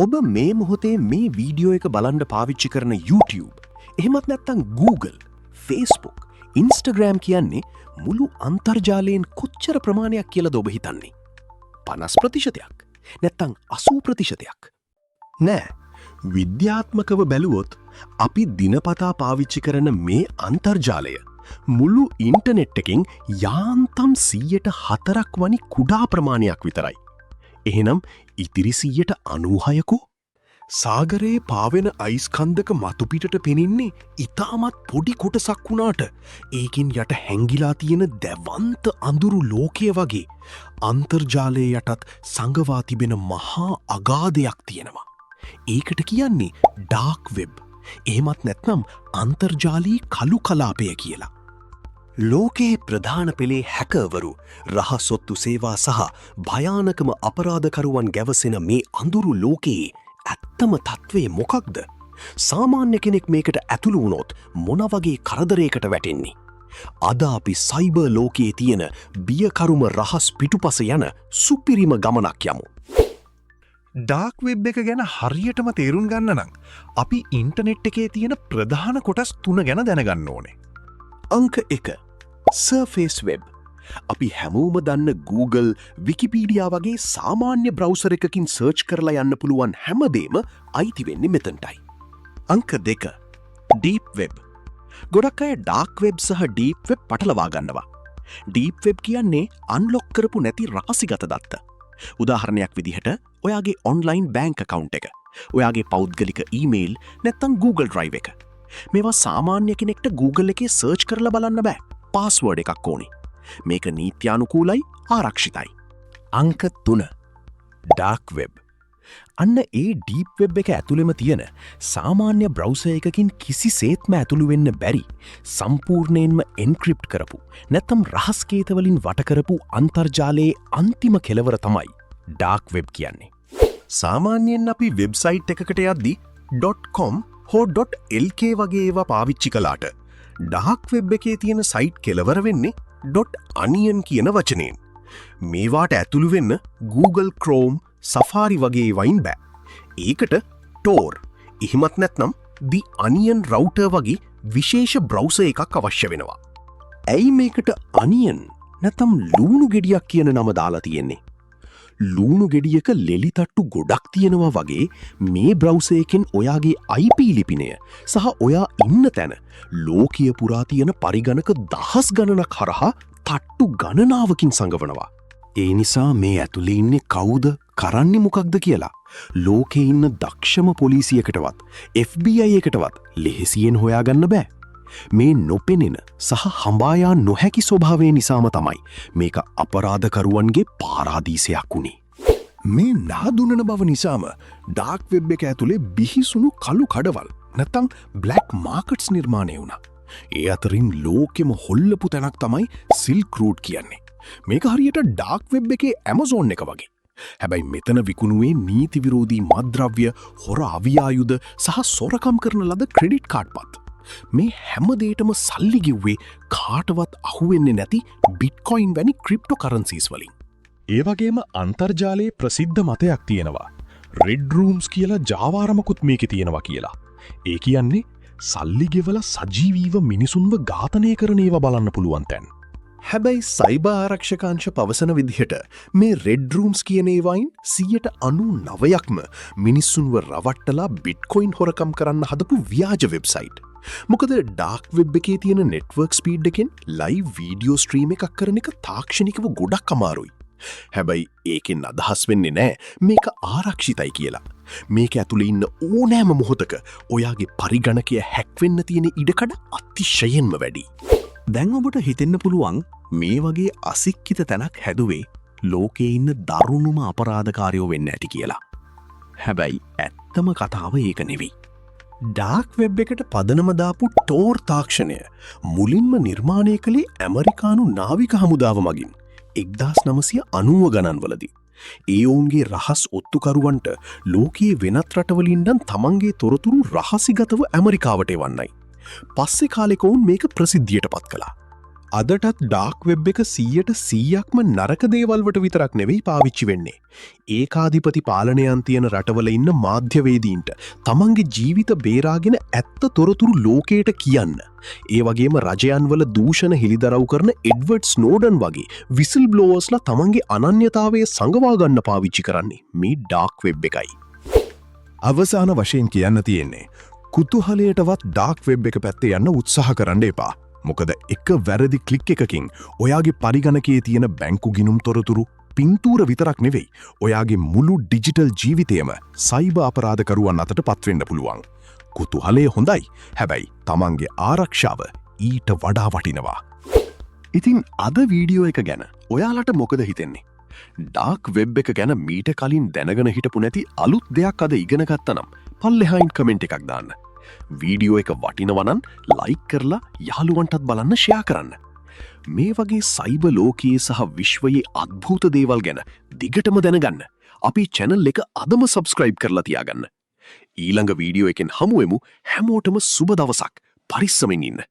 ඔබ මේ මොහොතේ මේ වීඩියෝ එක බලන්න පාවිච්චි කරන YouTube, එහෙමත් නැත්නම් Google, Facebook, Instagram කියන්නේ මුළු අන්තර්ජාලයෙන් කොච්චර ප්‍රමාණයක් කියලාද ඔබ හිතන්නේ? 50%ක් නැත්නම් 80%ක්? නෑ. විද්‍යාත්මකව බැලුවොත් අපි දිනපතා පාවිච්චි කරන මේ අන්තර්ජාලය මුළු ඉන්ටර්නෙට් එකෙන් යාන්තම් 4% වනි කුඩා ප්‍රමාණයක් විතරයි. එහෙනම් ඉතිරි 96%කෝ? සාගරයේ පාවෙන අයිස්කන්දක මතුපිටට පෙනෙන්නේ ඉතාමත් පොඩි කොටසක් වුණාට ඒකින් යට හැංගිලා තියෙන දැවන්ත අඳුරු ලෝකය වගේ අන්තර්ජාලයේ යටත් සඟවා තිබෙන මහා අගාධයක් තියෙනවා. ඒකට කියන්නේ ඩාර්ක් වෙබ්. එහෙමත් නැත්නම් අන්තර්ජාලී කළු කලාපය කියලා. ලෝකයේ ප්‍රධාන පෙළේ හැකර්වරු රහසොත්තු සේවා සහ භයානකම අපරාධකරුවන් ගැවසෙන මේ අඳුරු ලෝකයේ ඇත්තම තත්ත්වය මොකක්ද? සාමාන්‍ය කෙනෙක් මේකට ඇතුළු වුණොත් මොන වගේ කරදරයකට වැටෙන්නේ? අද අපි සයිබර් ලෝකයේ තියෙන බියකරුම රහස් පිටුපස යන සුපිරිම ගමනක් යමු. ඩාර්ක් වෙබ් එක ගැන හරියටම තේරුම් ගන්න නම් අපි ඉන්ටර්නෙට් එකේ තියෙන ප්‍රධාන කොටස් 3 ගැන දැනගන්න ඕනේ. අංක 1. Surface web. අපි හැමෝම දන්න Google, Wikipedia වගේ සාමාන්‍ය බ්‍රවුසර් එකකින් සර්ච් කරලා යන්න පුළුවන් හැමදේම අයිති වෙන්නේ මෙතනටයි. අංක 2. Deep web. ගොඩක් අය ඩාර්ක් වෙබ් සහ ඩීප් වෙබ් පටලවා ගන්නවා. ඩීප් වෙබ් කියන්නේ අන්ලොක් කරපු නැති රහසිගත දත්ත. උදාහරණයක් විදිහට ඔයාගේ ඔන්ලයින් බැංක් account එක, ඔයාගේ පෞද්ගලික ඊමේල් නැත්නම් Google Drive එක. මේවා සාමාන්‍ය කෙනෙක්ට Google එකේ සර්ච් කරලා බලන්න බෑ. පාස්වර්ඩ් එකක් ඕනි. මේක නීත්‍යානුකූලයි, ආරක්ෂිතයි. අංක 3. Dark web. අන්න ඒ ඩීප් වෙබ් එක ඇතුළෙම තියෙන සාමාන්‍ය බ්‍රවුසර් එකකින් කිසිසේත්ම ඇතුළු වෙන්න බැරි සම්පූර්ණයෙන්ම එන්ක්‍රිප්ට් කරපු නැත්නම් රහස්කේතවලින් වට කරපු අන්තර්ජාලයේ අන්තිම කෙලවර තමයි ඩාර්ක් වෙබ් කියන්නේ. සාමාන්‍යයෙන් අපි වෙබ්සයිට් එකකට යද්දි .com හෝ .lk වගේ ඒවා පාවිච්චි කළාට ඩාර්ක් වෙබ් එකේ තියෙන සයිට් කෙලවර වෙන්නේ .onion කියන වචනයෙන්. මේවාට ඇතුළු වෙන්න Google Chrome, Safari වගේ වයින් බෑ. ඒකට Tor, එහෙමත් නැත්නම් The Onion Router වගේ විශේෂ බ්‍රවුසර් එකක් අවශ්‍ය වෙනවා. ඇයි මේකට Onion නැත්නම් ලූණු ගෙඩියක් කියන නම දාලා තියෙන්නේ? ලූණු ගෙඩියක ලෙලි තට්ටු ගොඩක් තියෙනවා වගේ මේ බ්‍රවුසර් එකෙන් ඔයාගේ IP ලිපිනය සහ ඔයා ඉන්න තැන ලෝකීය පුරා තියෙන පරිගණක දහස් ගණනක් හරහා තට්ටු ගණනාවකින් සංගවනවා. ඒ නිසා මේ ඇතුලේ ඉන්නේ කවුද, කරන්නේ මොකක්ද කියලා ලෝකේ ඉන්න දක්ෂම පොලිසියකටවත් FBI එකටවත් ලෙහෙසියෙන් හොයාගන්න බෑ. මේ නොපෙනෙන සහ හඹායා නොහැකි ස්වභාවය නිසාම තමයි මේක අපරාධකරුවන්ගේ පාරාදීසයක් වුණේ. මේ නාදුනන බව නිසාම ඩාර්ක් වෙබ් එක ඇතුලේ බිහිසුණු කළු කඩවල් නැත්නම් බ්ලැක් මාකට්ස් නිර්මාණය වුණා. ඒ අතරින් ලෝකෙම හොල්ලපු තැනක් තමයි සිල්ක් රූට් කියන්නේ. මේක හරියට ඩාර්ක් වෙබ් එකේ Amazon එක වගේ. හැබැයි මෙතන විකුණුවේ නීති විරෝධී මත්ද්‍රව්‍ය, හොර අවියායුධ සහ සොරකම් කරන ලද ක්‍රෙඩිට් කාඩ්පත්. මේ හැම දෙයකටම සල්ලි ගෙව්වේ කාටවත් අහුවෙන්නේ නැති බිට්කොයින් වැනි ක්‍රිප්ටෝ කරන්සිස් වලින්. ඒ වගේම අන්තර්ජාලයේ ප්‍රසිද්ධ මතයක් තියෙනවා. රෙඩ් රූම්ස් කියලා ජාවාරමකුත් මේකේ තියෙනවා කියලා. ඒ කියන්නේ සල්ලි ගෙවලා සජීවීව මිනිසුන්ව ඝාතනය කරන ඒවා බලන්න පුළුවන් තැන්. හැබැයි සයිබර් ආරක්ෂකාංශ පවසන විදිහට මේ රෙඩ් රූම්ස් කියන ඒවායින් 99%ක්ම මිනිස්සුන්ව රවට්ටලා බිට්කොයින් හොරකම් කරන්න හදපු ව්‍යාජ වෙබ්සයිට්. මොකද ඩාර්ක් වෙබ් එකේ තියෙන නෙට්වර්ක් ස්පීඩ් එකෙන් ලයිව් වීඩියෝ ස්ට්‍රීම් එකක් කරන එක තාක්ෂණිකව ගොඩක් අමාරුයි. හැබැයි ඒකෙන් අදහස් වෙන්නේ නෑ මේක ආරක්ෂිතයි කියලා. මේක ඇතුළේ ඉන්න ඕනෑම මොහොතක ඔයාගේ පරිගණකය හැක් වෙන්න තියෙන ඉඩකඩ අතිශයින්ම වැඩි. දැන් ඔබට හිතෙන්න පුළුවන් මේ වගේ අසික්කිත තැනක් හැදුවේ ලෝකයේ ඉන්න දරුණුම අපරාධකාරයෝ වෙන්න ඇති කියලා. හැබැයි ඇත්තම කතාව ඒක නෙවෙයි. ඩාර්ක් වෙබ් එකට පදනම දාපු ටෝර් තාක්ෂණය මුලින්ම නිර්මාණය කළේ ඇමරිකානු නාවික හමුදාව මගින් 1990 ගණන්වලදී. ඒ ඔවුන්ගේ රහස් ඔත්තුකරුවන්ට ලෝකයේ වෙනත් රටවලින්දන් තමන්ගේ තොරතුරු රහසිගතව ඇමරිකාවට එවන්නයි. පස්සේ කාලෙක ඔවුන් මේක ප්‍රසිද්ධියට පත් කළා. අදටත් ඩාක් වෙබ් එක 100%ක්ම නරක දේවල්වට විතරක් නෙවෙයි පාවිච්චි වෙන්නේ. ඒකාධිපති පාලනයන් තියෙන රටවල ඉන්න මාධ්‍යවේදීන්ට තමන්ගේ ජීවිත බේරාගෙන ඇත්ත තොරතුරු ලෝකයට කියන්න. ඒ වගේම රජයන් වල දූෂණ හෙළිදරව් කරන එඩ්වර්ඩ් ස්නෝඩන් වගේ විසිල් බ්ලෝවර්ස්ලා තමන්ගේ අනන්‍යතාවය සංගවා ගන්න පාවිච්චි කරන්නේ මේ ඩාක් වෙබ් එකයි. අවසාන වශයෙන් කියන්න තියෙන්නේ කුතුහලයටවත් ඩාක් වෙබ් එක පැත්තේ යන්න උත්සාහ කරන්න එපා. මොකද එක වැරදි ක්ලික් එකකින් ඔයාගේ පරිගණකයේ තියෙන බැංකු ගිණුම් තොරතුරු පින්තූර විතරක් නෙවෙයි ඔයාගේ මුළු ඩිජිටල් ජීවිතයම සයිබර් අපරාධකරුවන් අතට පත්වෙන්න පුළුවන්. කුතුහලය හොඳයි. හැබැයි තමන්ගේ ආරක්ෂාව ඊට වඩා වටිනවා. ඉතින් අද වීඩියෝ එක ගැන ඔයාලට මොකද හිතෙන්නේ? ඩාක් වෙබ් එක ගැන මීට කලින් දැනගෙන හිටපු නැති අලුත් දෙයක් අද ඉගෙන ගත්තනම් පල්ලෙහායින් කමෙන්ට් එකක් දාන්න. වීඩියෝ එක වටිනවනම් ලයික් කරලා යාළුවන්ටත් බලන්න ෂෙයා කරන්න. මේ වගේ සයිබර් ලෝකයේ සහ විශ්වයේ අద్භූත දේවල් ගැන දිගටම දැනගන්න අපි channel එක අදම subscribe කරලා තියාගන්න. ඊළඟ වීඩියෝ එකෙන් හමුවෙමු. හැමෝටම සුබ දවසක්. පරිස්සමින් ඉන්න.